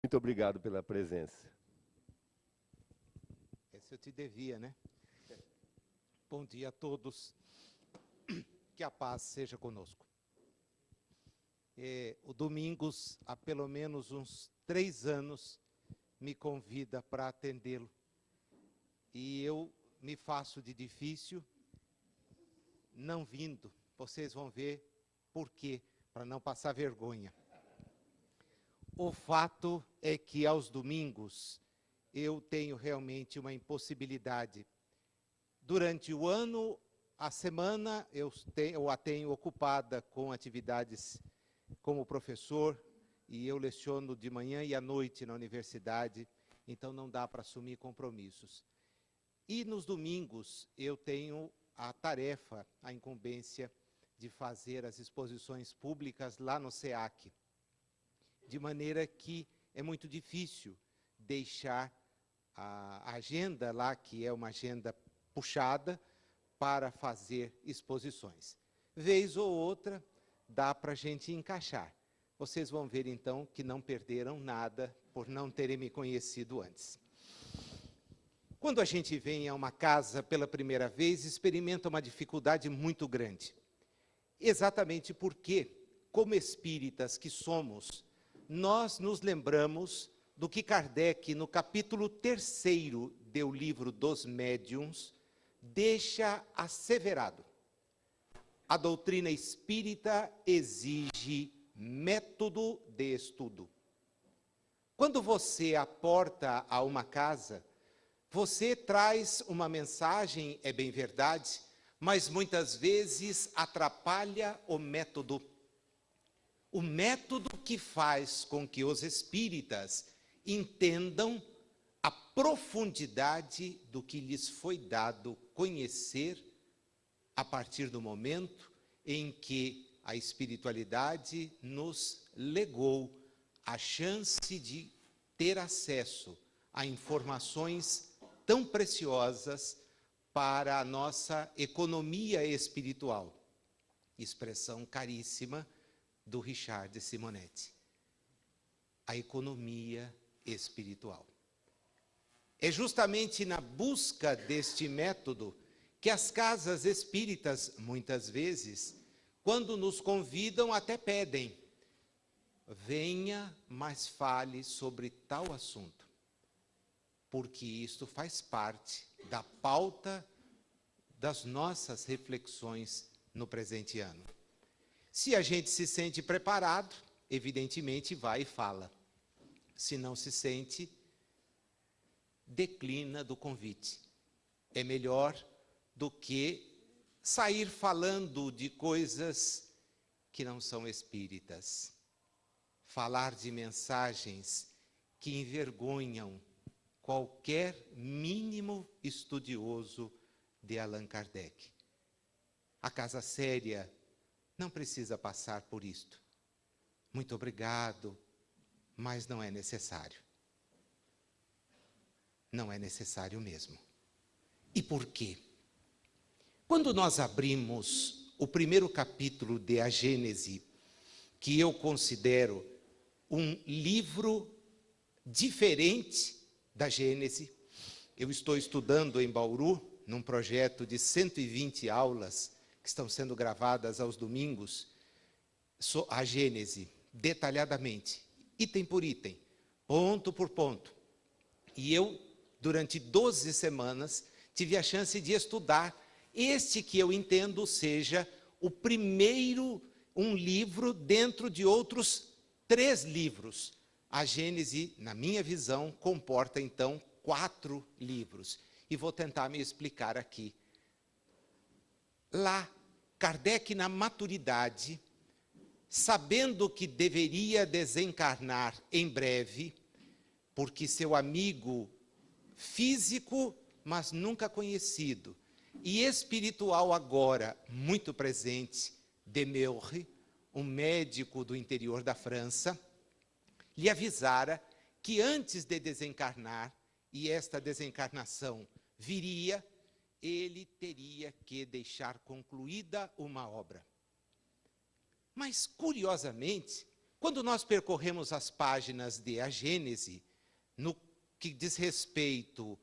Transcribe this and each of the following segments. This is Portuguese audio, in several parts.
Muito obrigado pela presença. Esse eu te devia, né? Bom dia a todos. Que a paz seja conosco. O Domingos, há pelo menos uns 3 anos, me convida para atendê-lo. E eu me faço de difícil não vindo. Vocês vão ver por quê, para não passar vergonha. O fato é que aos domingos eu tenho realmente uma impossibilidade. Durante o ano, a semana, eu a tenho ocupada com atividades como professor, e eu leciono de manhã e à noite na universidade, então não dá para assumir compromissos. E nos domingos eu tenho a tarefa, a incumbência de fazer as exposições públicas lá no SEAC, de maneira que é muito difícil deixar a agenda lá, que é uma agenda puxada, para fazer exposições. Vez ou outra, dá para a gente encaixar. Vocês vão ver, então, que não perderam nada por não terem me conhecido antes. Quando a gente vem a uma casa pela primeira vez, experimenta uma dificuldade muito grande. Exatamente porque, como espíritas que somos, nós nos lembramos do que Kardec, no capítulo 3º do livro dos Médiuns, deixa asseverado. A doutrina espírita exige método de estudo. Quando você aporta a uma casa, você traz uma mensagem, é bem verdade, mas muitas vezes atrapalha o método. O método que faz com que os espíritas entendam a profundidade do que lhes foi dado conhecer a partir do momento em que a espiritualidade nos legou a chance de ter acesso a informações tão preciosas para a nossa economia espiritual. Expressão caríssima do Richard Simonetti. A economia espiritual. É justamente na busca deste método que as casas espíritas, muitas vezes, quando nos convidam, até pedem: venha, mas fale sobre tal assunto, porque isto faz parte da pauta das nossas reflexões no presente ano. Se a gente se sente preparado, evidentemente vai e fala. Se não se sente, declina do convite. É melhor do que sair falando de coisas que não são espíritas. Falar de mensagens que envergonham qualquer mínimo estudioso de Allan Kardec. A casa séria não precisa passar por isto. Muito obrigado, mas não é necessário. Não é necessário mesmo. E por quê? Quando nós abrimos o primeiro capítulo de A Gênese, que eu considero um livro diferente da Gênese, eu estou estudando em Bauru, num projeto de 120 aulas, que estão sendo gravadas aos domingos, a Gênese, detalhadamente, item por item, ponto por ponto. E eu, durante 12 semanas, tive a chance de estudar este que eu entendo seja o primeiro, um livro dentro de outros 3 livros. A Gênese, na minha visão, comporta, então, 4 livros. E vou tentar me explicar aqui. Lá, Kardec, na maturidade, sabendo que deveria desencarnar em breve, porque seu amigo físico, mas nunca conhecido, e espiritual agora, muito presente, Demeure, um médico do interior da França, lhe avisara que antes de desencarnar, e esta desencarnação viria, ele teria que deixar concluída uma obra. Mas, curiosamente, Quando nós percorremos as páginas de A Gênese, no que diz respeito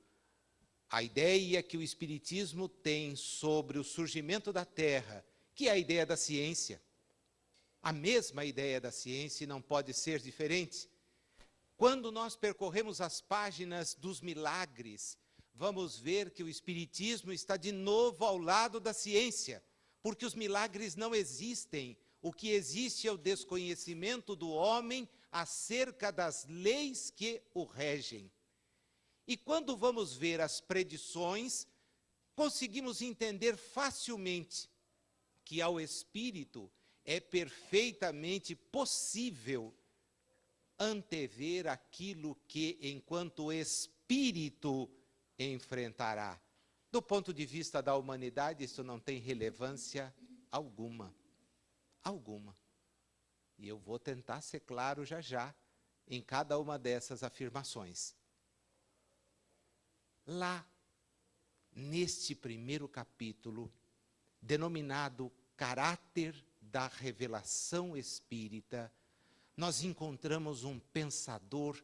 à ideia que o Espiritismo tem sobre o surgimento da Terra, que é a ideia da ciência, a mesma ideia da ciência e não pode ser diferente. Quando nós percorremos as páginas dos milagres, vamos ver que o Espiritismo está de novo ao lado da ciência, porque os milagres não existem. O que existe é o desconhecimento do homem acerca das leis que o regem. E quando vamos ver as predições, conseguimos entender facilmente que ao espírito é perfeitamente possível antever aquilo que, enquanto espírito, enfrentará. Do ponto de vista da humanidade, isso não tem relevância alguma. Alguma. E eu vou tentar ser claro já já em cada uma dessas afirmações. Lá, neste primeiro capítulo, denominado Caráter da Revelação Espírita, nós encontramos um pensador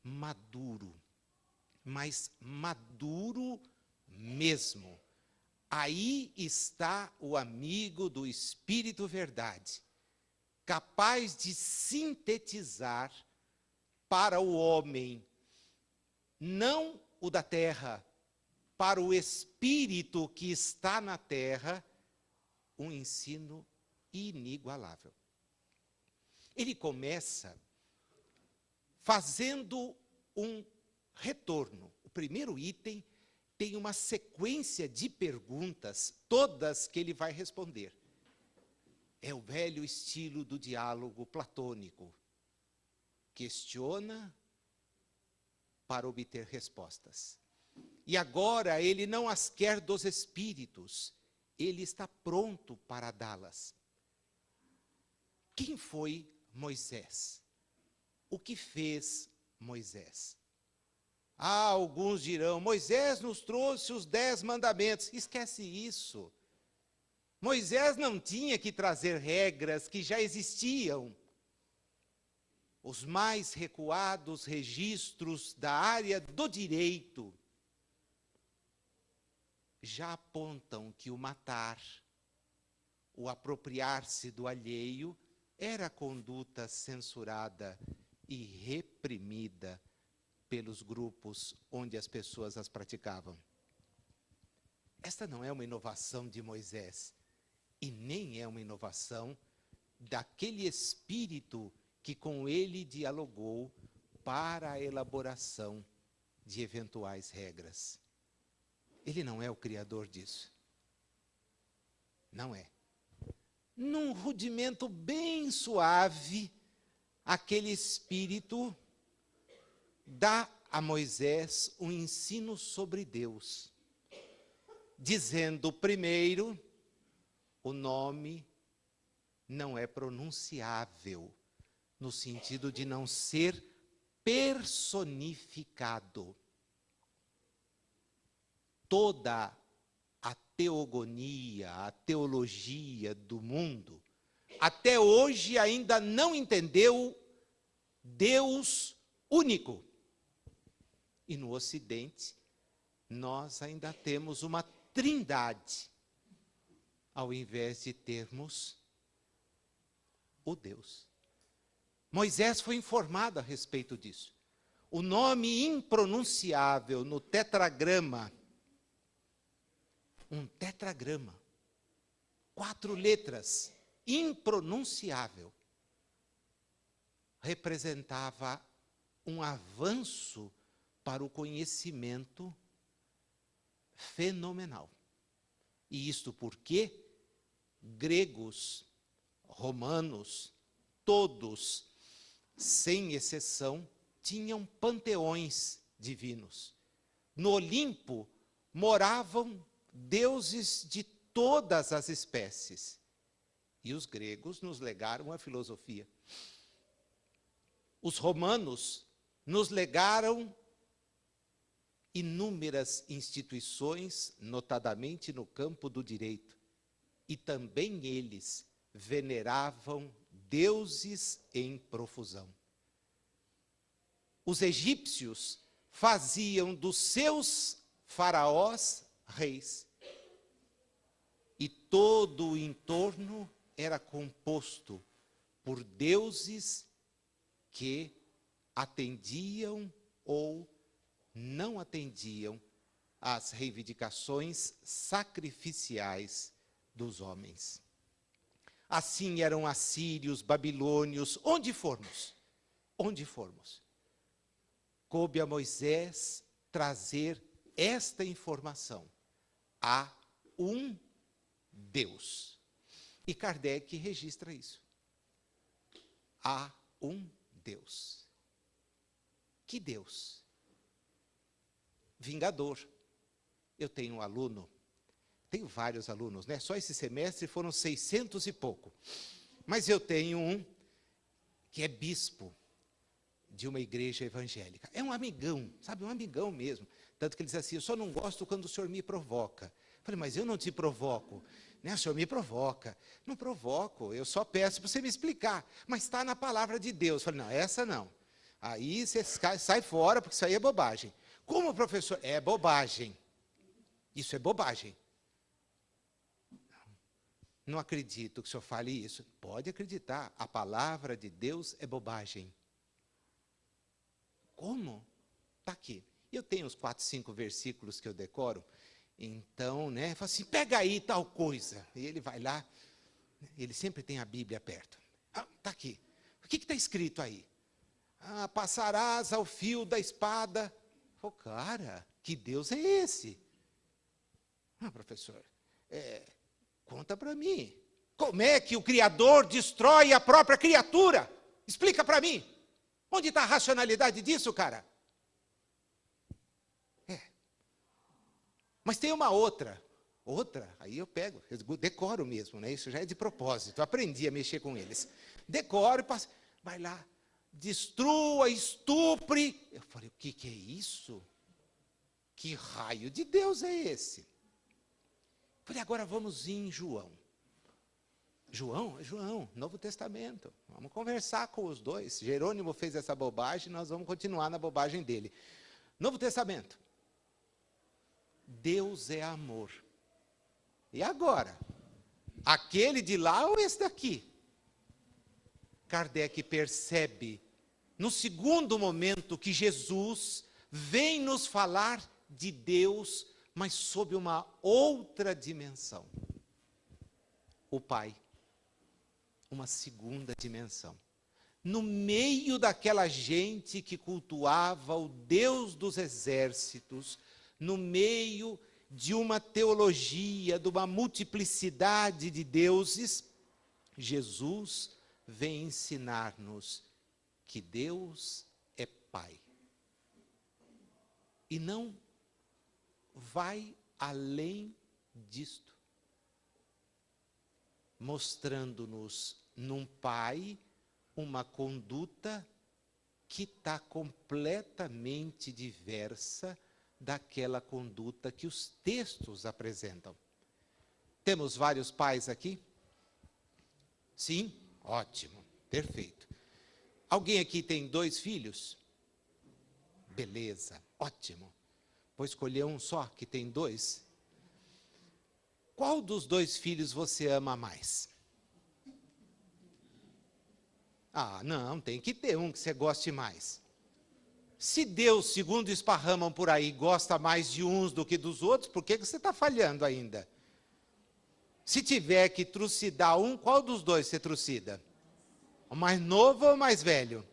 maduro, mas maduro mesmo. Aí está o amigo do Espírito Verdade, capaz de sintetizar para o homem, não o da terra, para o espírito que está na terra, um ensino inigualável. Ele começa fazendo um retorno. O primeiro item tem uma sequência de perguntas, todas que ele vai responder. É o velho estilo do diálogo platônico. Questiona para obter respostas. E agora ele não as quer dos espíritos, ele está pronto para dá-las. Quem foi Moisés? O que fez Moisés? Alguns dirão, Moisés nos trouxe os 10 mandamentos. Esquece isso. Moisés não tinha que trazer regras que já existiam. Os mais recuados registros da área do direito já apontam que o matar, o apropriar-se do alheio, era conduta censurada e reprimida pelos grupos onde as pessoas as praticavam. Esta não é uma inovação de Moisés, e nem é uma inovação daquele espírito que com ele dialogou para a elaboração de eventuais regras. Ele não é o criador disso. Não é. Num rudimento bem suave, aquele espírito dá a Moisés um ensino sobre Deus, dizendo, primeiro, o nome não é pronunciável, no sentido de não ser personificado. Toda a teogonia, a teologia do mundo, até hoje ainda não entendeu Deus único. E no Ocidente, nós ainda temos uma trindade, ao invés de termos o Deus. Moisés foi informado a respeito disso. O nome impronunciável no tetragrama, um tetragrama, 4 letras, impronunciável, representava um avanço para o conhecimento fenomenal. E isto porque gregos, romanos, todos, sem exceção, tinham panteões divinos. No Olimpo moravam deuses de todas as espécies. E os gregos nos legaram a filosofia. Os romanos nos legaram inúmeras instituições, notadamente no campo do direito. E também eles veneravam deuses em profusão. Os egípcios faziam dos seus faraós reis. E todo o entorno era composto por deuses que atendiam ou não atendiam às reivindicações sacrificiais dos homens. Assim eram assírios, babilônios, onde formos, coube a Moisés trazer esta informação. Há um Deus. E Kardec registra isso. Há um Deus. Que Deus? Vingador. Eu tenho um aluno, tenho vários alunos, né? Só esse semestre foram 600 e pouco. Mas eu tenho um que é bispo de uma igreja evangélica. É um amigão, sabe? Um amigão mesmo. Tanto que ele diz assim, eu só não gosto quando o senhor me provoca. Eu falei, mas eu não te provoco. Né? O senhor me provoca. Não provoco, eu só peço para você me explicar. Mas está na palavra de Deus. Eu falei, não, essa não. Aí você sai fora, porque isso aí é bobagem. Como, professor? É bobagem. Isso é bobagem. Não acredito que o senhor fale isso. Pode acreditar, a palavra de Deus é bobagem. Como? Está aqui. Eu tenho uns 4, 5 versículos que eu decoro. Então, né, falo assim, pega aí tal coisa. E ele vai lá, ele sempre tem a Bíblia perto. Ah, está aqui. O que está escrito aí? Ah, passarás ao fio da espada. Oh, cara, que Deus é esse? Ah, professor, conta para mim. Como é que o Criador destrói a própria criatura? Explica para mim. Onde está a racionalidade disso, cara? Mas tem uma outra, aí eu pego, eu decoro mesmo, né? Isso já é de propósito, eu aprendi a mexer com eles. Decoro e passo, vai lá, destrua, estupre. Eu falei, o que é isso? Que raio de Deus é esse? Eu falei, agora vamos em João. João, Novo Testamento. Vamos conversar com os dois. Jerônimo fez essa bobagem, nós vamos continuar na bobagem dele. Novo Testamento. Deus é amor. E agora? Aquele de lá ou esse daqui? Kardec percebe, no segundo momento, que Jesus vem nos falar de Deus, mas sob uma outra dimensão. O Pai. Uma segunda dimensão. No meio daquela gente que cultuava o Deus dos exércitos, no meio de uma teologia, de uma multiplicidade de deuses, Jesus vem ensinar-nos que Deus é Pai. E não vai além disto, mostrando-nos num Pai uma conduta que está completamente diversa daquela conduta que os textos apresentam. Temos vários pais aqui? Sim? Ótimo, perfeito. Alguém aqui tem 2 filhos? Beleza, ótimo. Vou escolher um só que tem 2. Qual dos 2 filhos você ama mais? Ah, não, tem que ter um que você goste mais. Se Deus, segundo esparramam por aí, gosta mais de uns do que dos outros, por que você está falhando ainda? Se tiver que trucidar um, qual dos 2 você trucida? O mais novo ou o mais velho?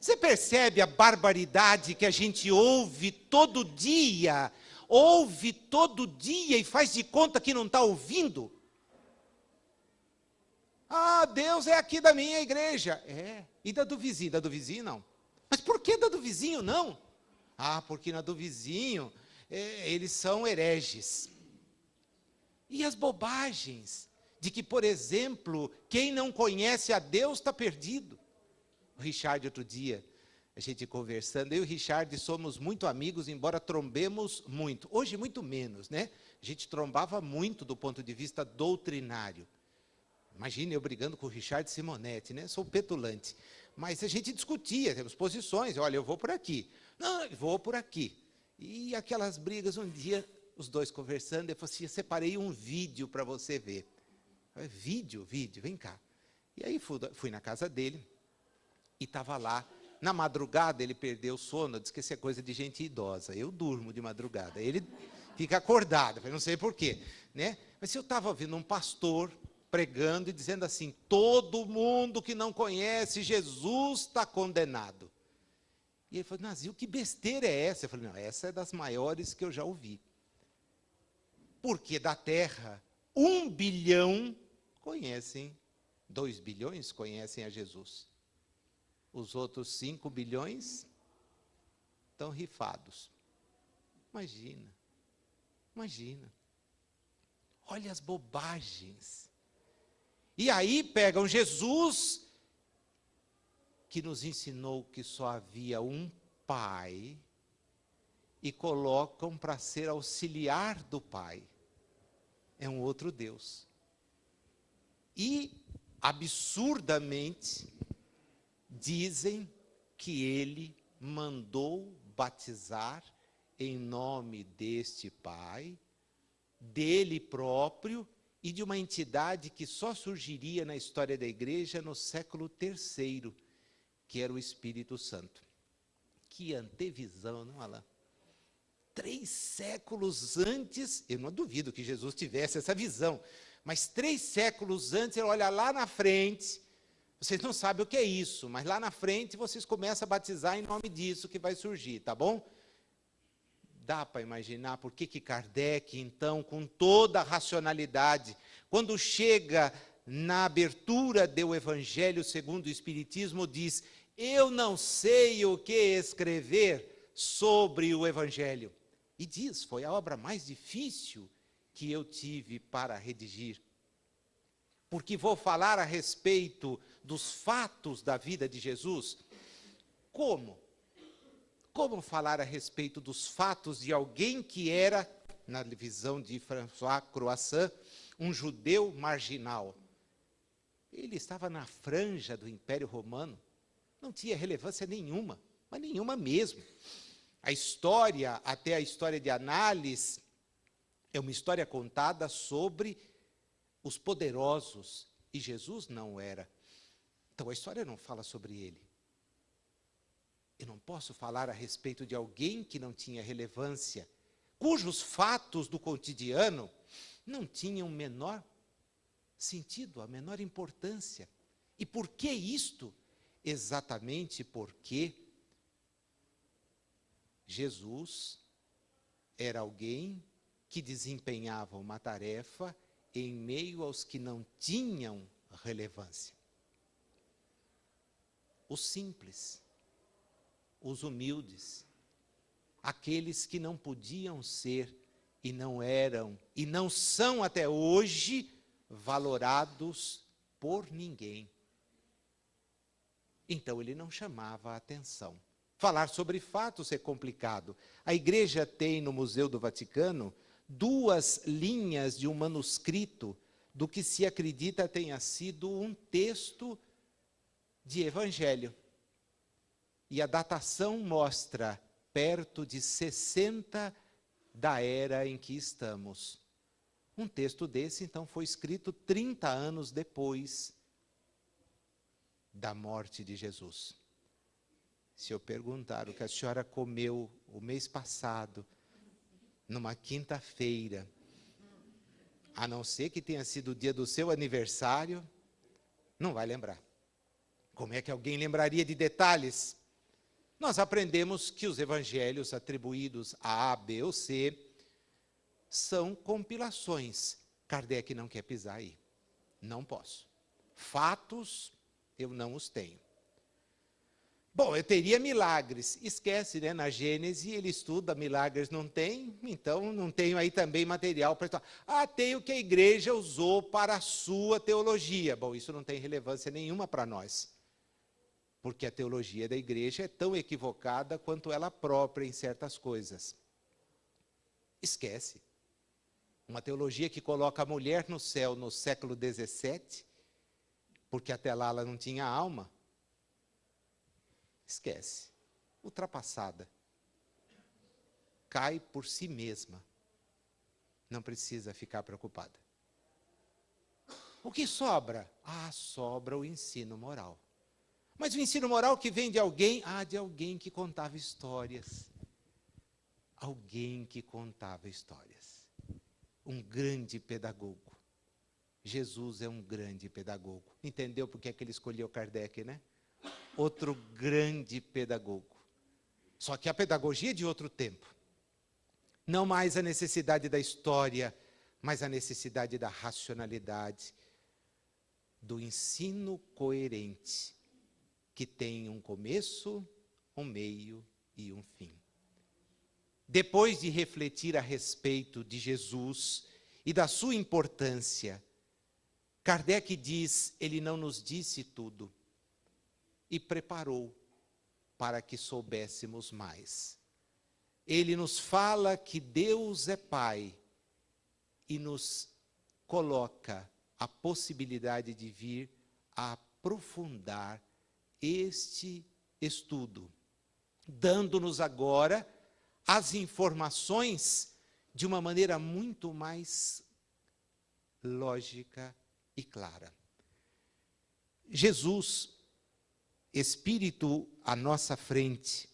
Você percebe a barbaridade que a gente ouve todo dia e faz de conta que não está ouvindo? Ah, Deus é aqui da minha igreja. E da do vizinho? Da do vizinho não. Mas por que da do vizinho não? Ah, porque na do vizinho, eles são hereges. E as bobagens de que, por exemplo, quem não conhece a Deus está perdido. O Richard, outro dia, a gente conversando, eu e o Richard somos muito amigos, embora trombemos muito. Hoje, muito menos, né? A gente trombava muito do ponto de vista doutrinário. Imagine eu brigando com o Richard Simonetti, né? Sou petulante. Mas a gente discutia, temos posições. Olha, eu vou por aqui. Não, eu vou por aqui. E aquelas brigas, um dia, os dois conversando, eu falei assim, eu separei um vídeo para você ver. Eu falei, vídeo, vem cá. E aí fui na casa dele, e estava lá. Na madrugada, ele perdeu o sono, disse que isso é coisa de gente idosa. Eu durmo de madrugada. Ele fica acordado, eu não sei porquê. Né? Mas eu estava ouvindo um pastor pregando e dizendo assim, todo mundo que não conhece Jesus está condenado. E ele falou, Nazil, que besteira é essa? Eu falei, não, essa é das maiores que eu já ouvi. Porque da terra, 1 bilhão conhecem, 2 bilhões conhecem a Jesus. Os outros 5 bilhões estão rifados. Imagina. Olha as bobagens. E aí pegam Jesus, que nos ensinou que só havia um Pai, e colocam para ser auxiliar do Pai. É um outro Deus. E, absurdamente, dizem que ele mandou batizar em nome deste Pai, dele próprio e de uma entidade que só surgiria na história da igreja no século III, que era o Espírito Santo. Que antevisão, não, Alain? 3 séculos antes, eu não duvido que Jesus tivesse essa visão, mas 3 séculos antes, ele olha lá na frente, vocês não sabem o que é isso, mas lá na frente vocês começam a batizar em nome disso que vai surgir, tá bom? Dá para imaginar por que Kardec, então, com toda a racionalidade, quando chega na abertura do Evangelho segundo o Espiritismo, diz, eu não sei o que escrever sobre o Evangelho. E diz, foi a obra mais difícil que eu tive para redigir. Porque vou falar a respeito dos fatos da vida de Jesus. Como? Como falar a respeito dos fatos de alguém que era, na visão de François Croissant, um judeu marginal? Ele estava na franja do Império Romano, não tinha relevância nenhuma, mas nenhuma mesmo. A história, até a história de Análise, é uma história contada sobre os poderosos, e Jesus não era. Então a história não fala sobre ele. Eu não posso falar a respeito de alguém que não tinha relevância, cujos fatos do cotidiano não tinham o menor sentido, a menor importância. E por que isto? Exatamente porque Jesus era alguém que desempenhava uma tarefa em meio aos que não tinham relevância. Os simples, os humildes, aqueles que não podiam ser e não eram, e não são até hoje valorados por ninguém. Então ele não chamava a atenção. Falar sobre fatos é complicado. A igreja tem no Museu do Vaticano 2 linhas de um manuscrito do que se acredita tenha sido um texto de evangelho. E a datação mostra perto de 60 da era em que estamos. Um texto desse, então, foi escrito 30 anos depois da morte de Jesus. Se eu perguntar o que a senhora comeu o mês passado, numa quinta-feira, a não ser que tenha sido o dia do seu aniversário, não vai lembrar. Como é que alguém lembraria de detalhes? Nós aprendemos que os evangelhos atribuídos a A, B ou C são compilações. Kardec não quer pisar aí. Não posso. Fatos, eu não os tenho. Bom, eu teria milagres. Esquece, né? Na Gênese ele estuda, milagres não tem, então não tenho aí também material para estudar. Ah, tem o que a igreja usou para a sua teologia. Bom, isso não tem relevância nenhuma para nós. Porque a teologia da igreja é tão equivocada quanto ela própria em certas coisas. Esquece. Uma teologia que coloca a mulher no céu no século XVII porque até lá ela não tinha alma, esquece, ultrapassada, cai por si mesma, não precisa ficar preocupada. O que sobra? Sobra o ensino moral. Mas o ensino moral que vem de alguém? De alguém que contava histórias. Alguém que contava histórias. Um grande pedagogo. Jesus é um grande pedagogo. Entendeu por que é que ele escolheu Kardec, né? Outro grande pedagogo. Só que a pedagogia é de outro tempo. Não mais a necessidade da história, mas a necessidade da racionalidade, do ensino coerente, que tem um começo, um meio e um fim. Depois de refletir a respeito de Jesus e da sua importância, Kardec diz, ele não nos disse tudo e preparou para que soubéssemos mais. Ele nos fala que Deus é Pai e nos coloca a possibilidade de vir a aprofundar este estudo, dando-nos agora as informações de uma maneira muito mais lógica e clara. Jesus, Espírito à nossa frente,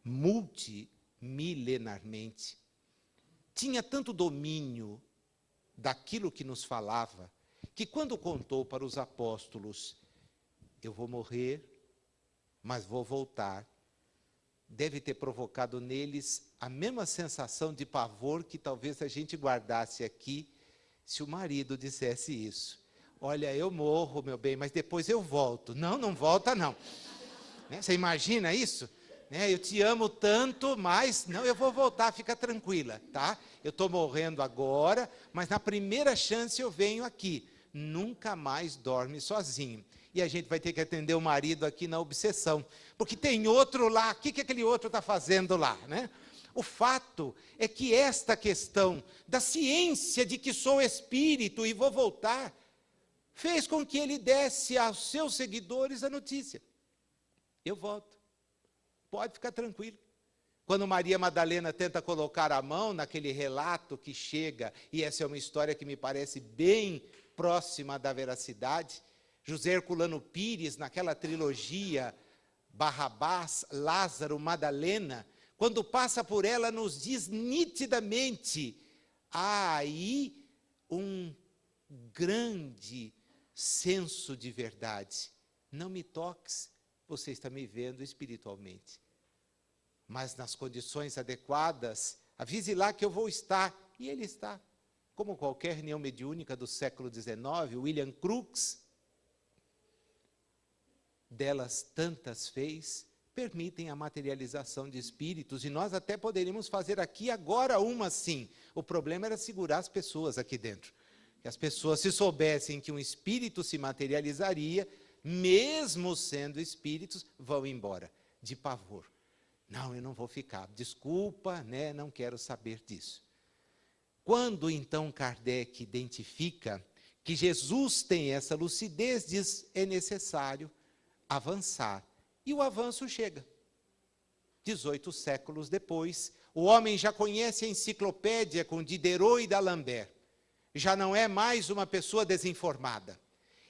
multimilenarmente, tinha tanto domínio daquilo que nos falava, que quando contou para os apóstolos, eu vou morrer, mas vou voltar, deve ter provocado neles a mesma sensação de pavor que talvez a gente guardasse aqui, se o marido dissesse isso. Olha, eu morro, meu bem, mas depois eu volto. Não, não volta não. Né? Você imagina isso? Né? Eu te amo tanto, mas não, eu vou voltar, fica tranquila, tá? Eu estou morrendo agora, mas na primeira chance eu venho aqui. Nunca mais dorme sozinho. E a gente vai ter que atender o marido aqui na obsessão, porque tem outro lá, o que aquele outro está fazendo lá, né? O fato é que esta questão da ciência de que sou espírito e vou voltar, fez com que ele desse aos seus seguidores a notícia. Eu volto, pode ficar tranquilo. Quando Maria Madalena tenta colocar a mão naquele relato que chega, e essa é uma história que me parece bem próxima da veracidade, José Herculano Pires, naquela trilogia Barrabás, Lázaro, Madalena, quando passa por ela, nos diz nitidamente, há aí um grande senso de verdade. Não me toques, você está me vendo espiritualmente. Mas nas condições adequadas, avise lá que eu vou estar. E ele está. Como qualquer reunião mediúnica do século XIX, William Crookes, delas tantas fez, permitem a materialização de espíritos, e nós até poderíamos fazer aqui agora uma sim. O problema era segurar as pessoas aqui dentro. Que as pessoas, se soubessem que um espírito se materializaria, mesmo sendo espíritos, vão embora, de pavor. Não, eu não vou ficar, desculpa, né, não quero saber disso. Quando então Kardec identifica que Jesus tem essa lucidez, diz, é necessário avançar. E o avanço chega. 18 séculos depois, o homem já conhece a enciclopédia com Diderot e d'Alembert. Já não é mais uma pessoa desinformada.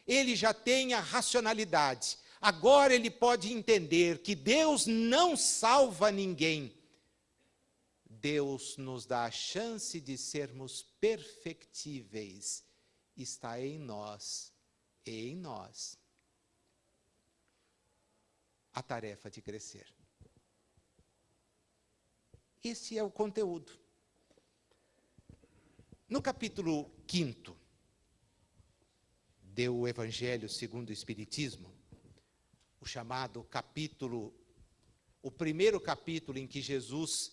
Ele já tem a racionalidade. Agora ele pode entender que Deus não salva ninguém. Deus nos dá a chance de sermos perfectíveis. Está em nós e em nós a tarefa de crescer. Esse é o conteúdo. No capítulo 5º do Evangelho segundo o Espiritismo, o chamado capítulo, o primeiro capítulo em que Jesus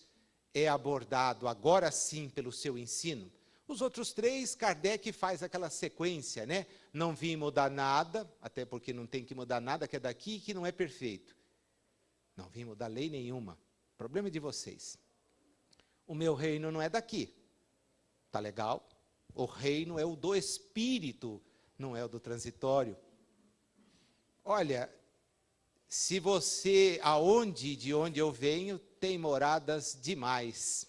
é abordado, agora sim, pelo seu ensino. Os outros 3, Kardec faz aquela sequência, né? Não vim mudar nada, até porque não tem que mudar nada, que é daqui e que não é perfeito. Não vim mudar lei nenhuma. O problema é de vocês. O meu reino não é daqui. Tá legal? O reino é o do espírito, não é o do transitório. Olha, se de onde eu venho, tem moradas demais.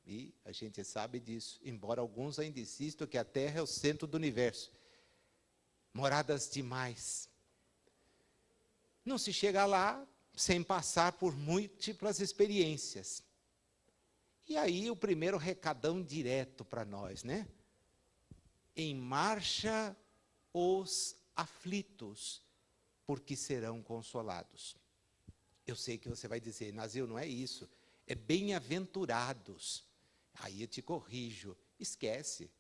E a gente sabe disso, embora alguns ainda insistam que a Terra é o centro do universo. Moradas demais. Não se chega lá sem passar por múltiplas experiências. E aí o primeiro recadão direto para nós, né? Em marcha os aflitos, porque serão consolados. Eu sei que você vai dizer, Nazil, não é isso, é bem-aventurados. Aí eu te corrijo, esquece.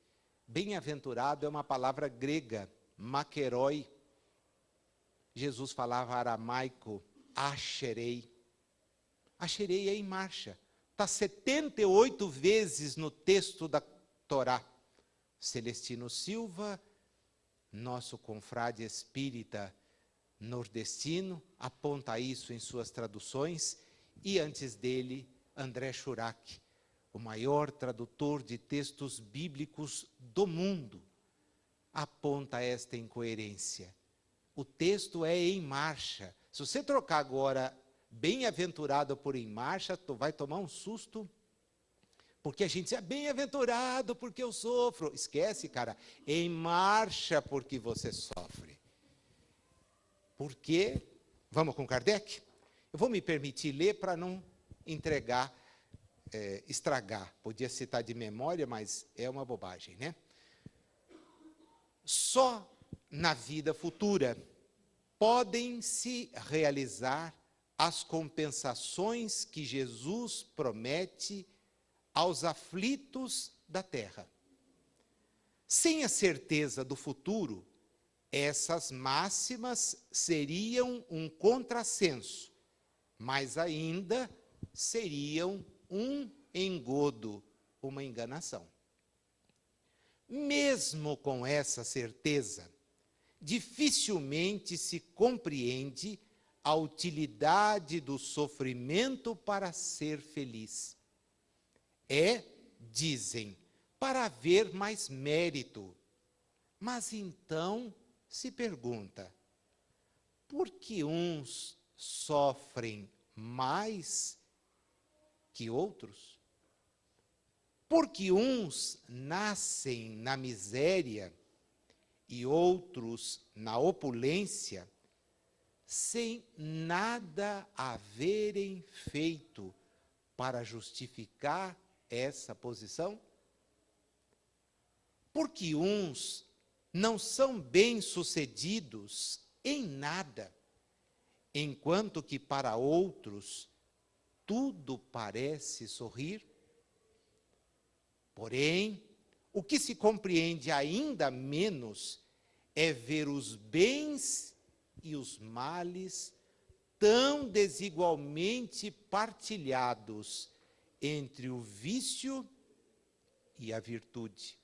Bem-aventurado é uma palavra grega, makeroi. Jesus falava aramaico, asherei. Asherei é em marcha. Está 78 vezes no texto da Torá. Celestino Silva, nosso confrade espírita nordestino, aponta isso em suas traduções, e antes dele, André Churac, o maior tradutor de textos bíblicos do mundo, aponta esta incoerência. O texto é em marcha. Se você trocar agora bem-aventurado por em marcha, tu vai tomar um susto, porque a gente diz, bem-aventurado porque eu sofro. Esquece, cara, em marcha porque você sofre. Porque, vamos com Kardec? Eu vou me permitir ler para não estragar. Podia citar de memória, mas é uma bobagem, né? Só na vida futura podem se realizar as compensações que Jesus promete aos aflitos da terra. Sem a certeza do futuro, essas máximas seriam um contrassenso, mas ainda seriam um engodo, uma enganação. Mesmo com essa certeza, dificilmente se compreende a utilidade do sofrimento para ser feliz. Dizem, para haver mais mérito. Mas então se pergunta, por que uns sofrem mais que outros? Porque uns nascem na miséria e outros na opulência, sem nada haverem feito para justificar essa posição? Porque uns não são bem-sucedidos em nada, enquanto que para outros tudo parece sorrir? Porém, o que se compreende ainda menos é ver os bens e os males tão desigualmente partilhados entre o vício e a virtude.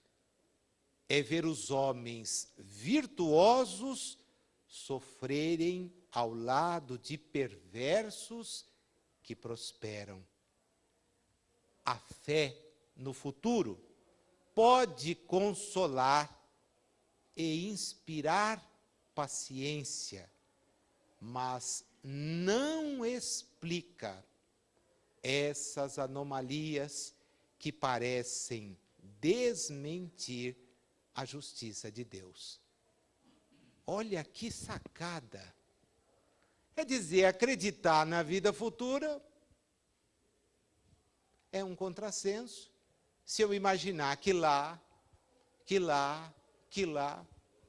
É ver os homens virtuosos sofrerem ao lado de perversos que prosperam. A fé no futuro pode consolar e inspirar paciência, mas não explica essas anomalias que parecem desmentir a justiça de Deus. Olha que sacada! É dizer, acreditar na vida futura é um contrassenso. Se eu imaginar que lá,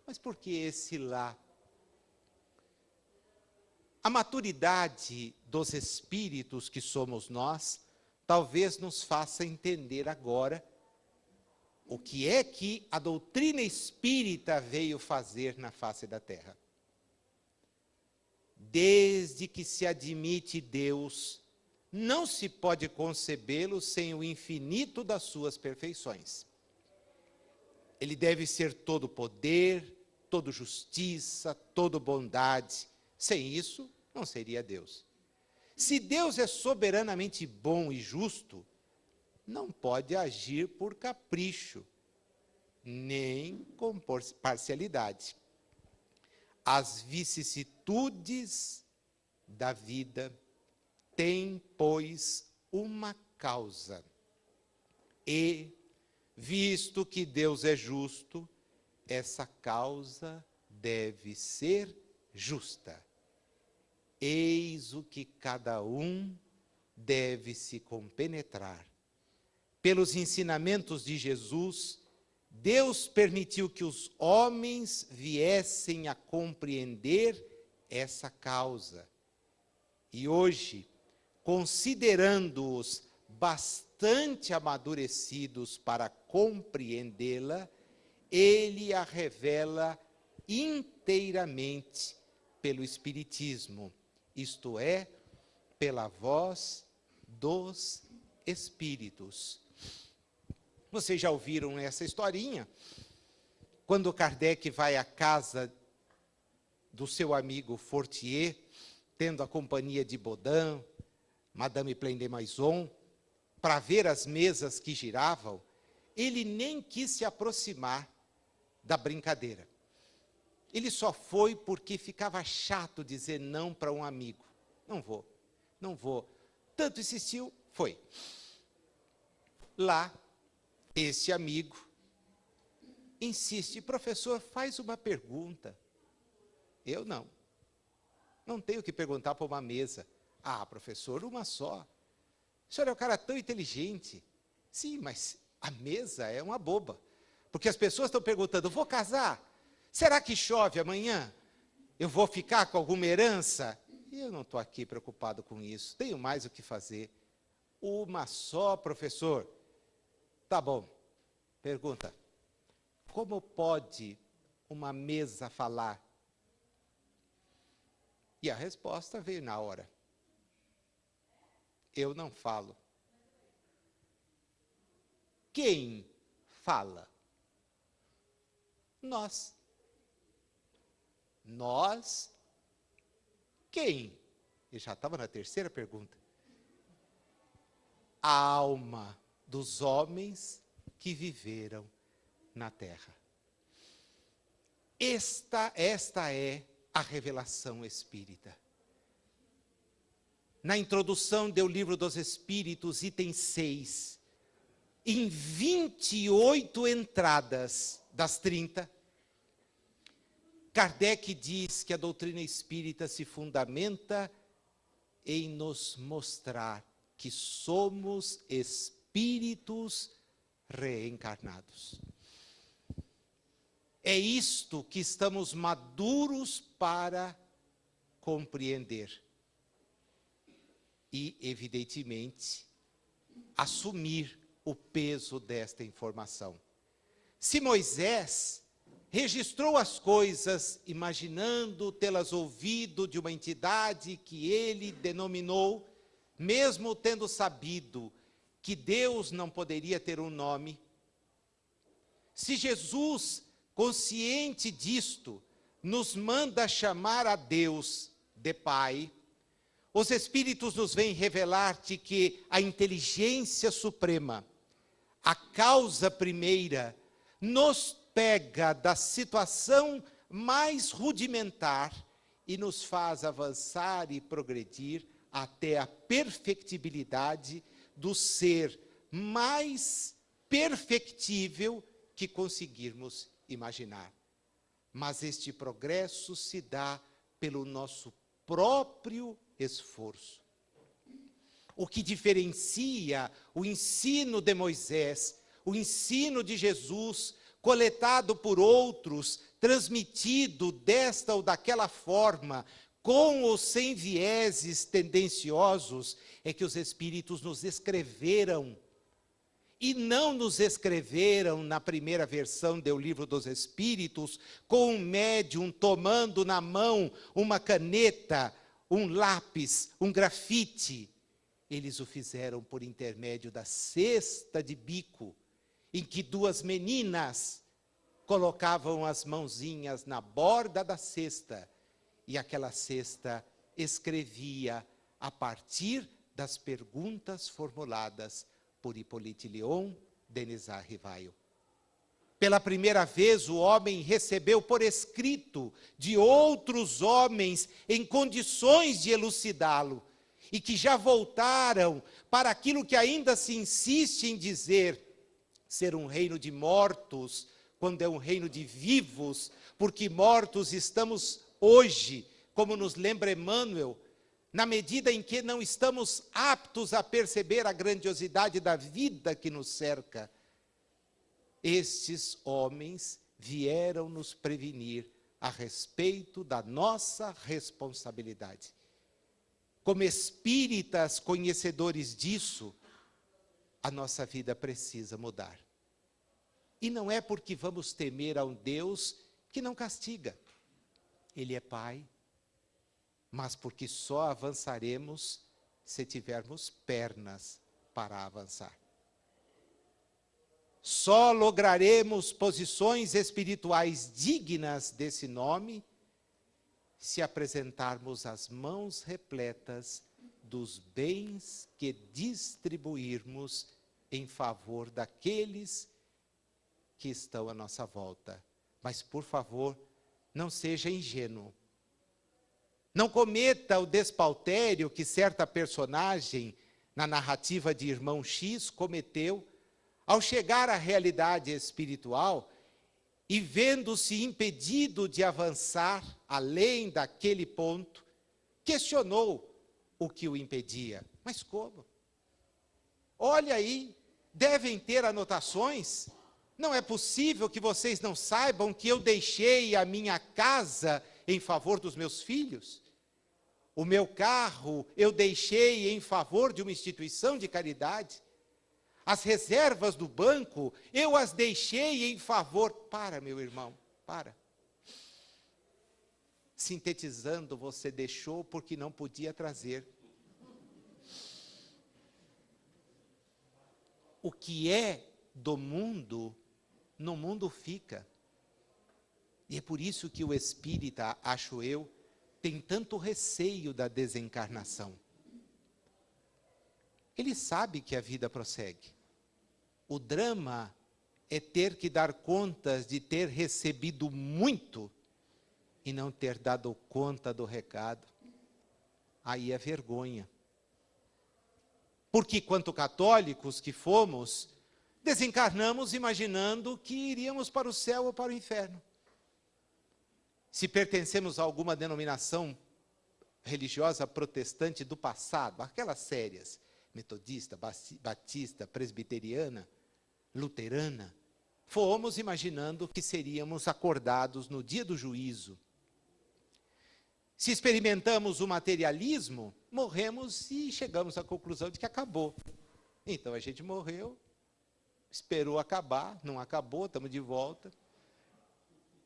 mas por que esse lá? A maturidade dos espíritos que somos nós, talvez nos faça entender agora o que é que a doutrina espírita veio fazer na face da terra. Desde que se admite Deus, não se pode concebê-lo sem o infinito das suas perfeições. Ele deve ser todo poder, todo justiça, todo bondade. Sem isso, não seria Deus. Se Deus é soberanamente bom e justo, não pode agir por capricho, nem com parcialidade. As vicissitudes da vida têm, pois, uma causa. E, visto que Deus é justo, essa causa deve ser justa. Eis o que cada um deve se compenetrar. Pelos ensinamentos de Jesus, Deus permitiu que os homens viessem a compreender essa causa. E hoje, considerando-os bastante amadurecidos para compreendê-la, ele a revela inteiramente pelo Espiritismo, isto é, pela voz dos Espíritos. Vocês já ouviram essa historinha? Quando Kardec vai à casa do seu amigo Fortier, tendo a companhia de Baudin, Madame Plein-de-Maison, para ver as mesas que giravam, ele nem quis se aproximar da brincadeira. Ele só foi porque ficava chato dizer não para um amigo. Não vou, não vou. Tanto insistiu, foi. Lá, esse amigo insiste: professor, faz uma pergunta. Eu não. Não tenho que perguntar para uma mesa. Ah, professor, uma só. O senhor é um cara tão inteligente. Sim, mas a mesa é uma boba. Porque as pessoas estão perguntando: vou casar? Será que chove amanhã? Eu vou ficar com alguma herança? E eu não estou aqui preocupado com isso. Tenho mais o que fazer. Uma só, professor. Tá bom. Pergunta: como pode uma mesa falar? E a resposta veio na hora: eu não falo. Quem fala? Nós. Nós? Quem? Eu já estava na terceira pergunta. A alma dos homens que viveram na terra. Esta é a revelação espírita. Na introdução do Livro dos Espíritos, item 6, em 28 entradas das 30, Kardec diz que a doutrina espírita se fundamenta em nos mostrar que somos espíritos reencarnados. É isto que estamos maduros para compreender. E, evidentemente, assumir o peso desta informação. Se Moisés registrou as coisas, imaginando tê-las ouvido de uma entidade que ele denominou, mesmo tendo sabido que Deus não poderia ter um nome, se Jesus, consciente disto, nos manda chamar a Deus de Pai, os Espíritos nos vêm revelar-te que a inteligência suprema, a causa primeira, nos pega da situação mais rudimentar e nos faz avançar e progredir até a perfectibilidade do ser mais perfectível que conseguirmos imaginar. Mas este progresso se dá pelo nosso próprio esforço. O que diferencia o ensino de Moisés, o ensino de Jesus, coletado por outros, transmitido desta ou daquela forma, com ou sem vieses tendenciosos, é que os Espíritos nos escreveram. E não nos escreveram na primeira versão do Livro dos Espíritos, com um médium tomando na mão uma caneta, um lápis, um grafite. Eles o fizeram por intermédio da cesta de bico, em que duas meninas colocavam as mãozinhas na borda da cesta, e aquela cesta escrevia a partir das perguntas formuladas por Hippolyte Lyon, Denisard Rivaio. Pela primeira vez, o homem recebeu por escrito de outros homens em condições de elucidá-lo, e que já voltaram para aquilo que ainda se insiste em dizer, ser um reino de mortos, quando é um reino de vivos, porque mortos estamos hoje, como nos lembra Emmanuel, na medida em que não estamos aptos a perceber a grandiosidade da vida que nos cerca. Estes homens vieram nos prevenir a respeito da nossa responsabilidade. Como espíritas conhecedores disso, a nossa vida precisa mudar. E não é porque vamos temer a um Deus que não castiga. Ele é Pai, mas porque só avançaremos se tivermos pernas para avançar. Só lograremos posições espirituais dignas desse nome se apresentarmos as mãos repletas dos bens que distribuirmos em favor daqueles que estão à nossa volta. Mas, por favor, não seja ingênuo. Não cometa o despautério que certa personagem na narrativa de Irmão X cometeu ao chegar à realidade espiritual e vendo-se impedido de avançar além daquele ponto, questionou o que o impedia. Mas como? Olha aí, devem ter anotações. Não é possível que vocês não saibam que eu deixei a minha casa em favor dos meus filhos? O meu carro eu deixei em favor de uma instituição de caridade? As reservas do banco, eu as deixei em favor. Para, meu irmão, para. Sintetizando, você deixou porque não podia trazer. O que é do mundo, no mundo fica. E é por isso que o espírita, acho eu, tem tanto receio da desencarnação. Ele sabe que a vida prossegue. O drama é ter que dar contas de ter recebido muito e não ter dado conta do recado. Aí é vergonha. Porque, quanto católicos que fomos, desencarnamos imaginando que iríamos para o céu ou para o inferno. Se pertencemos a alguma denominação religiosa protestante do passado, aquelas sérias, metodista, batista, presbiteriana, luterana, fomos imaginando que seríamos acordados no dia do juízo. Se experimentamos o materialismo, morremos e chegamos à conclusão de que acabou. Então a gente morreu, esperou acabar, não acabou, estamos de volta,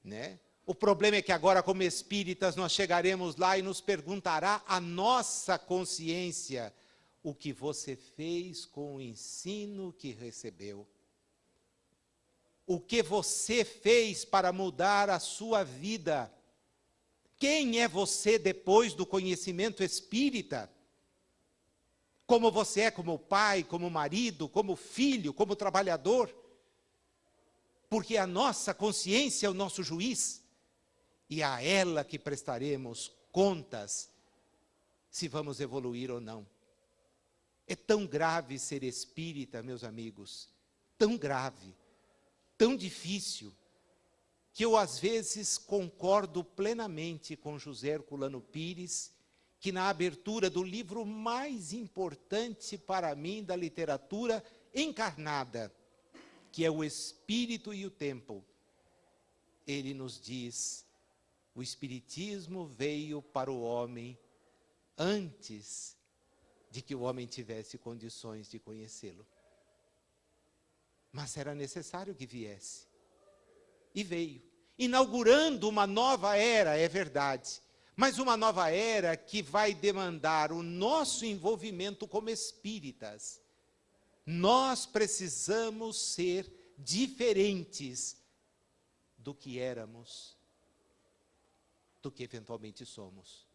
né? O problema é que agora, como espíritas, nós chegaremos lá e nos perguntará a nossa consciência: o que você fez com o ensino que recebeu? O que você fez para mudar a sua vida? Quem é você depois do conhecimento espírita? Como você é como pai, como marido, como filho, como trabalhador? Porque a nossa consciência é o nosso juiz, e a ela que prestaremos contas se vamos evoluir ou não. É tão grave ser espírita, meus amigos, tão grave, tão difícil, que eu às vezes concordo plenamente com José Herculano Pires, que na abertura do livro mais importante para mim da literatura encarnada, que é O Espírito e o Tempo, ele nos diz: o Espiritismo veio para o homem antes de que o homem tivesse condições de conhecê-lo. Mas era necessário que viesse. E veio, inaugurando uma nova era, é verdade, mas uma nova era que vai demandar o nosso envolvimento como espíritas. Nós precisamos ser diferentes do que éramos, do que eventualmente somos.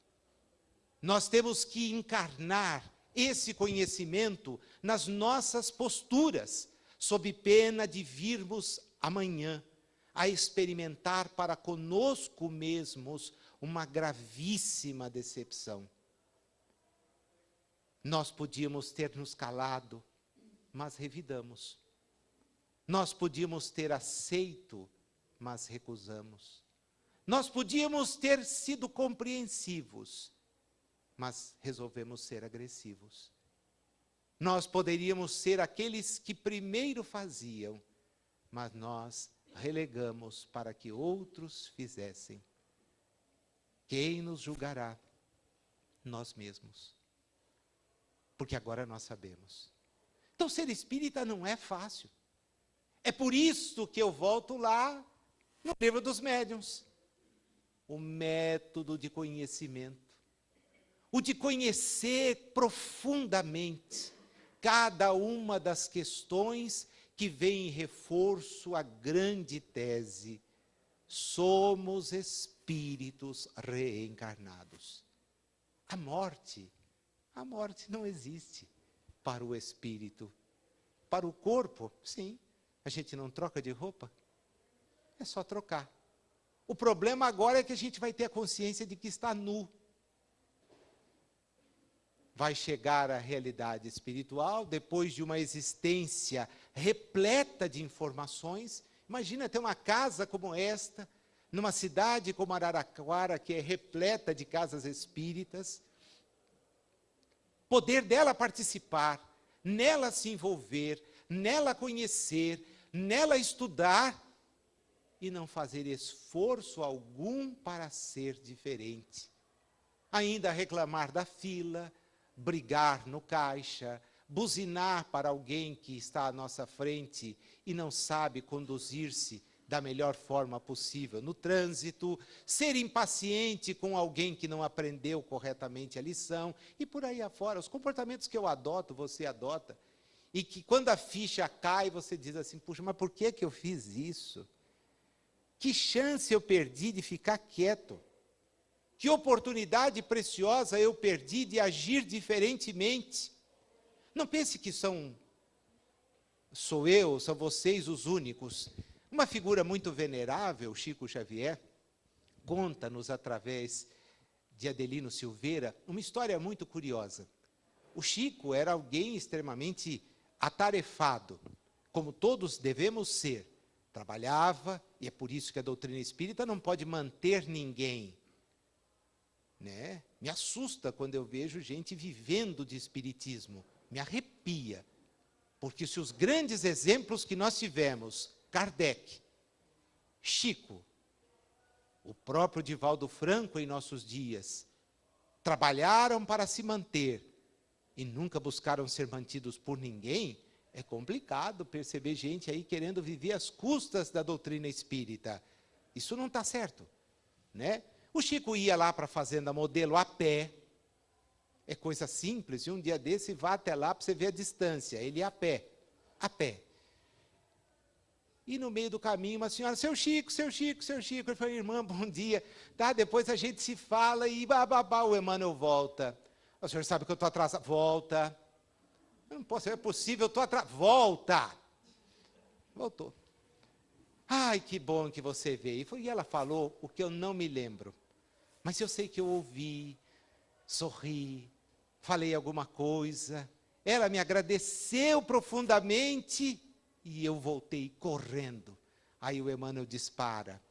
Nós temos que encarnar esse conhecimento nas nossas posturas, sob pena de virmos amanhã, a experimentar para conosco mesmos uma gravíssima decepção. Nós podíamos ter nos calado, mas revidamos. Nós podíamos ter aceito, mas recusamos. Nós podíamos ter sido compreensivos, mas resolvemos ser agressivos. Nós poderíamos ser aqueles que primeiro faziam, mas nós relegamos para que outros fizessem. Quem nos julgará? Nós mesmos. Porque agora nós sabemos. Então, ser espírita não é fácil. É por isso que eu volto lá no livro dos médiuns. O método de conhecimento. O de conhecer profundamente cada uma das questões que vem em reforço à grande tese. Somos espíritos reencarnados. A morte não existe para o espírito. Para o corpo, sim. A gente não troca de roupa? É só trocar. O problema agora é que a gente vai ter a consciência de que está nu. Vai chegar à realidade espiritual, depois de uma existência repleta de informações. Imagina ter uma casa como esta, numa cidade como Araraquara, que é repleta de casas espíritas. Poder dela participar, nela se envolver, nela conhecer, nela estudar, e não fazer esforço algum para ser diferente. Ainda reclamar da fila, brigar no caixa, buzinar para alguém que está à nossa frente e não sabe conduzir-se da melhor forma possível no trânsito, ser impaciente com alguém que não aprendeu corretamente a lição, e por aí afora, os comportamentos que eu adoto, você adota, e que quando a ficha cai, você diz assim, puxa, mas por que eu fiz isso? Que chance eu perdi de ficar quieto? Que oportunidade preciosa eu perdi de agir diferentemente? Não pense que sou vocês os únicos. Uma figura muito venerável, Chico Xavier, conta-nos através de Adelino Silveira uma história muito curiosa. O Chico era alguém extremamente atarefado, como todos devemos ser. Trabalhava, e é por isso que a doutrina espírita não pode manter ninguém. Né? Me assusta quando eu vejo gente vivendo de espiritismo, me arrepia, porque se os grandes exemplos que nós tivemos, Kardec, Chico, o próprio Divaldo Franco em nossos dias, trabalharam para se manter e nunca buscaram ser mantidos por ninguém, é complicado perceber gente aí querendo viver às custas da doutrina espírita. Isso não está certo, né? O Chico ia lá para a Fazenda Modelo a pé. É coisa simples, e um dia desse vá até lá para você ver a distância. Ele ia a pé. A pé. E no meio do caminho, uma senhora, seu Chico. Ele falou, irmã, bom dia. Tá, depois a gente se fala e bababá, o Emmanuel volta. O senhor sabe que eu estou atrasado. Volta. Eu não posso, é possível, eu estou atrasado. Volta. Voltou. Ai, que bom que você veio. E ela falou o que eu não me lembro. Mas eu sei que eu ouvi, sorri, falei alguma coisa. Ela me agradeceu profundamente e eu voltei correndo. Aí o Emmanuel dispara.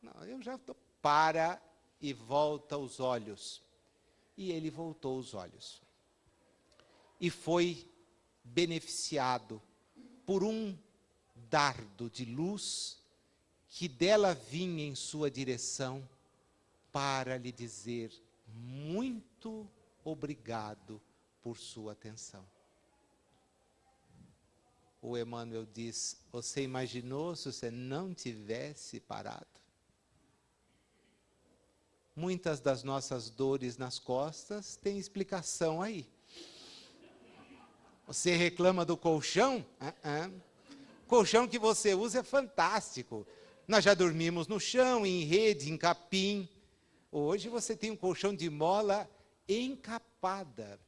Não, eu já estou. Para e volta os olhos. E ele voltou os olhos. E foi beneficiado por um dardo de luz que dela vinha em sua direção para lhe dizer muito obrigado por sua atenção. O Emmanuel diz, você imaginou se você não tivesse parado? Muitas das nossas dores nas costas têm explicação aí. Você reclama do colchão? O colchão que você usa é fantástico. Nós já dormimos no chão, em rede, em capim. Hoje você tem um colchão de mola encapada.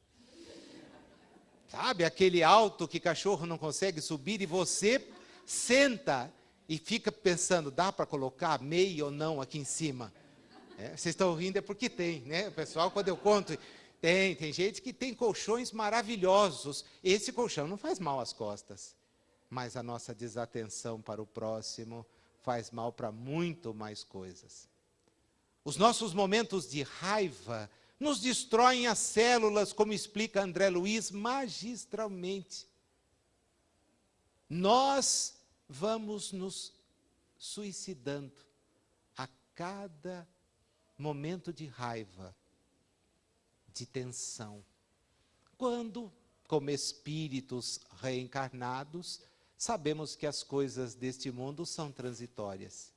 Sabe, aquele alto que cachorro não consegue subir e você senta e fica pensando, dá para colocar meia ou não aqui em cima? Vocês estão rindo é porque tem, né? O pessoal, quando eu conto, tem gente que tem colchões maravilhosos. Esse colchão não faz mal às costas, mas a nossa desatenção para o próximo faz mal para muito mais coisas. Os nossos momentos de raiva nos destroem as células, como explica André Luiz magistralmente. Nós vamos nos suicidando a cada momento de raiva, de tensão. Quando, como espíritos reencarnados, sabemos que as coisas deste mundo são transitórias.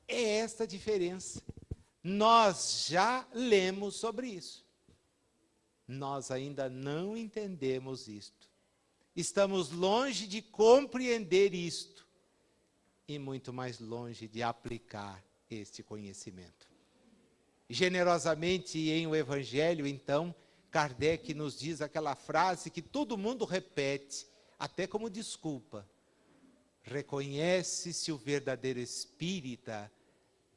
É esta a diferença. Nós já lemos sobre isso. Nós ainda não entendemos isto. Estamos longe de compreender isto e muito mais longe de aplicar este conhecimento. Generosamente em O Evangelho, então, Kardec nos diz aquela frase que todo mundo repete, até como desculpa. Reconhece-se o verdadeiro espírita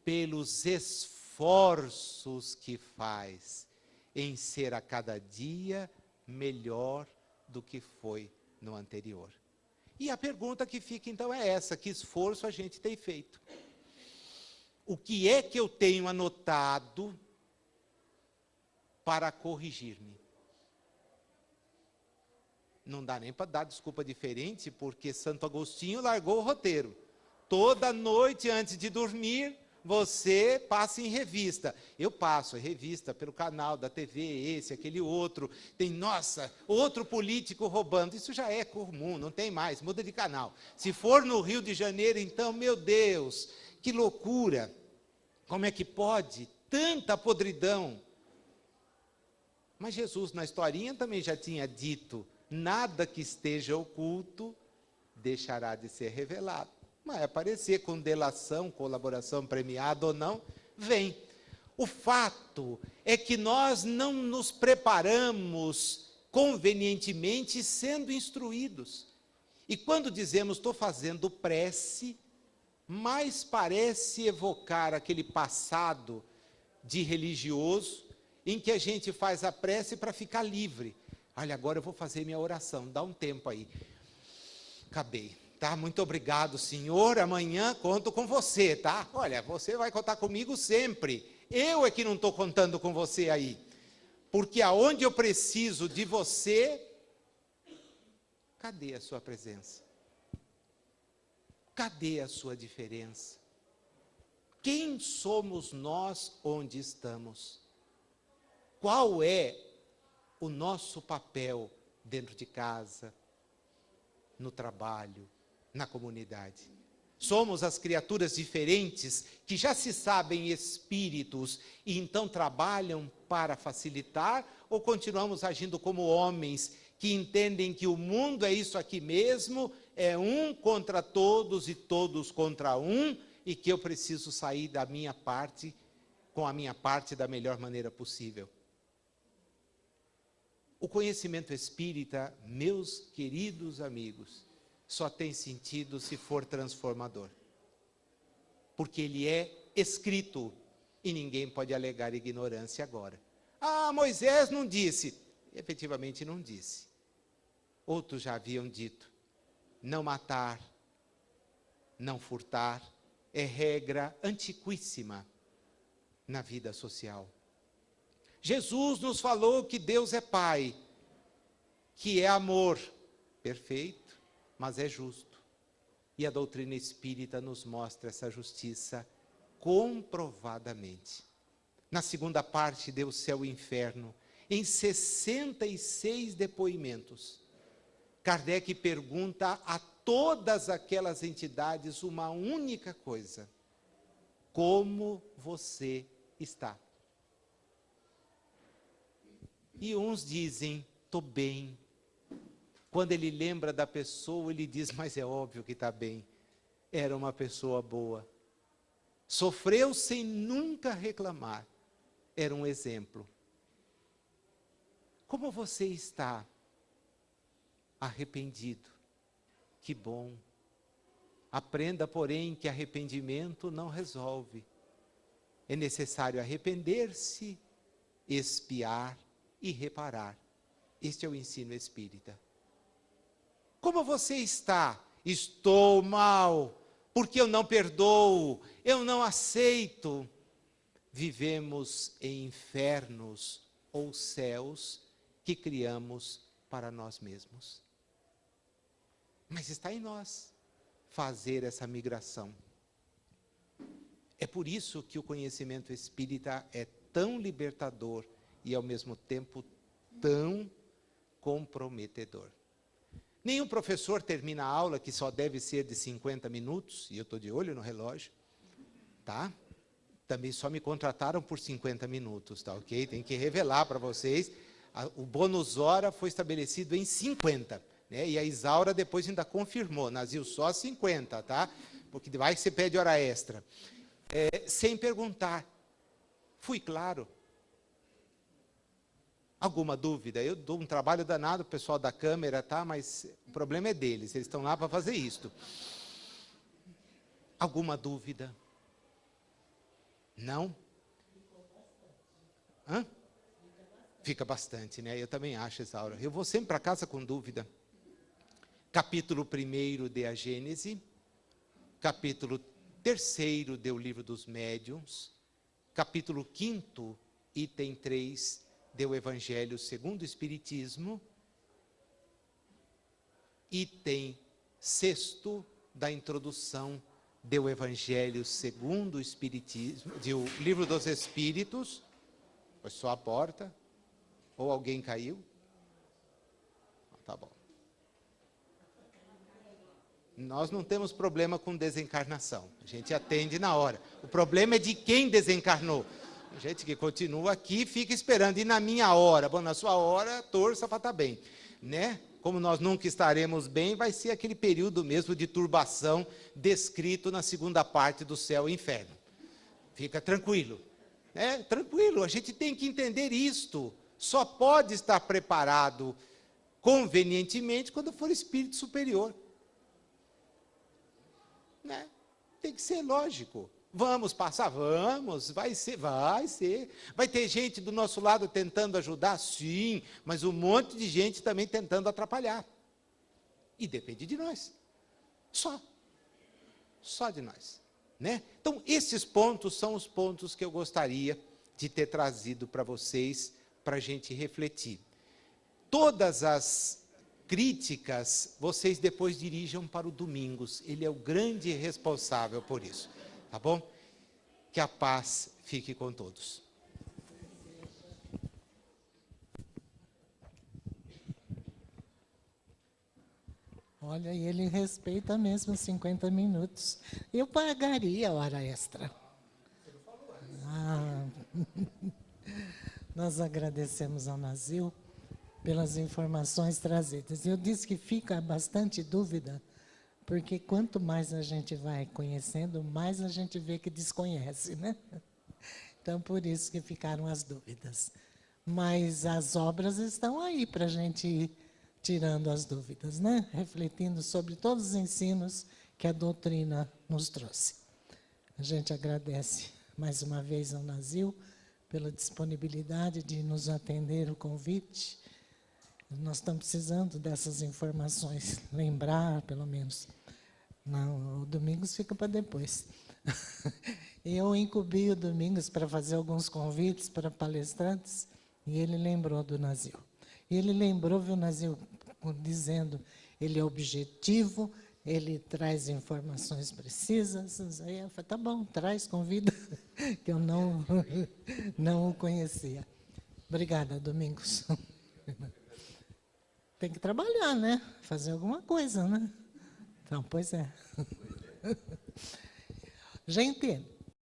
pelos esforços que faz em ser a cada dia melhor do que foi no anterior. E a pergunta que fica então é essa: que esforço a gente tem feito? O que é que eu tenho anotado para corrigir-me? Não dá nem para dar desculpa diferente, porque Santo Agostinho largou o roteiro. Toda noite antes de dormir, você passa em revista. Eu passo em revista pelo canal da TV, esse, aquele outro. Tem, nossa, outro político roubando. Isso já é comum, não tem mais, muda de canal. Se for no Rio de Janeiro, então, meu Deus, que loucura. Como é que pode tanta podridão? Mas Jesus, na historinha, também já tinha dito: nada que esteja oculto deixará de ser revelado. Vai aparecer com delação, colaboração premiada ou não, vem. O fato é que nós não nos preparamos convenientemente sendo instruídos. E quando dizemos estou fazendo prece, mais parece evocar aquele passado de religioso, em que a gente faz a prece para ficar livre. Olha, agora eu vou fazer minha oração, dá um tempo aí. Acabei. Tá, muito obrigado, senhor, amanhã conto com você, tá? Olha, você vai contar comigo sempre. Eu é que não estou contando com você aí. Porque aonde eu preciso de você, cadê a sua presença? Cadê a sua diferença? Quem somos nós onde estamos? Qual é o nosso papel dentro de casa, no trabalho, na comunidade? Somos as criaturas diferentes que já se sabem espíritos e então trabalham para facilitar, ou continuamos agindo como homens que entendem que o mundo é isso aqui mesmo, é um contra todos e todos contra um, e que eu preciso sair da minha parte, com a minha parte da melhor maneira possível? O conhecimento espírita, meus queridos amigos, só tem sentido se for transformador. Porque ele é escrito e ninguém pode alegar ignorância agora. Ah, Moisés não disse. Efetivamente não disse. Outros já haviam dito. Não matar, não furtar, é regra antiquíssima na vida social. Jesus nos falou que Deus é Pai, que é amor, perfeito, mas é justo. E a doutrina espírita nos mostra essa justiça comprovadamente. Na segunda parte deu céu e inferno, em 66 depoimentos. Kardec pergunta a todas aquelas entidades uma única coisa: como você está? E uns dizem, estou bem. Quando ele lembra da pessoa, ele diz, mas é óbvio que está bem. Era uma pessoa boa. Sofreu sem nunca reclamar. Era um exemplo. Como você está? Arrependido. Que bom. Aprenda, porém, que arrependimento não resolve. É necessário arrepender-se, expiar e reparar. Este é o ensino espírita. Como você está? Estou mal, porque eu não perdoo, eu não aceito. Vivemos em infernos ou céus que criamos para nós mesmos. Mas está em nós fazer essa migração. É por isso que o conhecimento espírita é tão libertador e, ao mesmo tempo, tão comprometedor. Nenhum professor termina a aula, que só deve ser de 50 minutos, e eu estou de olho no relógio, tá? Também só me contrataram por 50 minutos, tá ok? Tem que revelar para vocês, o bônus hora foi estabelecido em 50, né? E a Isaura depois ainda confirmou, Nazil, só 50, tá? Porque vai que você pede hora extra. Sem perguntar. Fui claro? Alguma dúvida? Eu dou um trabalho danado, o pessoal da câmera, tá? Mas o problema é deles, eles estão lá para fazer isto. Alguma dúvida? Não? Hã? Fica bastante, né? Eu também acho, Isaura. Eu vou sempre para casa com dúvida. Capítulo 1 de A Gênese, capítulo 3 do Livro dos Médiuns, capítulo 5, item 3, do Evangelho segundo o Espiritismo, item 6 da introdução do Evangelho segundo o Espiritismo, do Livro dos Espíritos. Foi só a porta? Ou alguém caiu? Tá bom. Nós não temos problema com desencarnação. A gente atende na hora. O problema é de quem desencarnou. A gente que continua aqui fica esperando. E na minha hora? Bom, na sua hora, torça para estar bem. Né? Como nós nunca estaremos bem, vai ser aquele período mesmo de turbação descrito na segunda parte do Céu e Inferno. Fica tranquilo. Né? Tranquilo, a gente tem que entender isto. Só pode estar preparado convenientemente quando for espírito superior. Né? Tem que ser lógico. Vamos passar? Vamos. Vai ser. Vai ter gente do nosso lado tentando ajudar? Sim. Mas um monte de gente também tentando atrapalhar. E depende de nós. Só de nós. Né? Então, esses pontos são os pontos que eu gostaria de ter trazido para vocês, para a gente refletir. Todas as críticas, vocês depois dirijam para o Domingos. Ele é o grande responsável por isso. Tá bom? Que a paz fique com todos. Olha, e ele respeita mesmo 50 minutos. Eu pagaria a hora extra. Nós agradecemos ao Nazil pelas informações trazidas. Eu disse que fica bastante dúvida, porque quanto mais a gente vai conhecendo, mais a gente vê que desconhece, né? Então, por isso que ficaram as dúvidas. Mas as obras estão aí para a gente ir tirando as dúvidas, né? Refletindo sobre todos os ensinos que a doutrina nos trouxe. A gente agradece mais uma vez ao Nazil pela disponibilidade de nos atender o convite. Nós estamos precisando dessas informações, lembrar, pelo menos. Não, o Domingos fica para depois. Eu incumbi o Domingos para fazer alguns convites para palestrantes, e ele lembrou do Nazil. E ele lembrou, viu, Nazil, dizendo, ele é objetivo, ele traz informações precisas. Aí eu falei, tá bom, traz, convida, que eu não o conhecia. Obrigada, Domingos. Tem que trabalhar, né? Fazer alguma coisa, né? Então, pois é. Gente,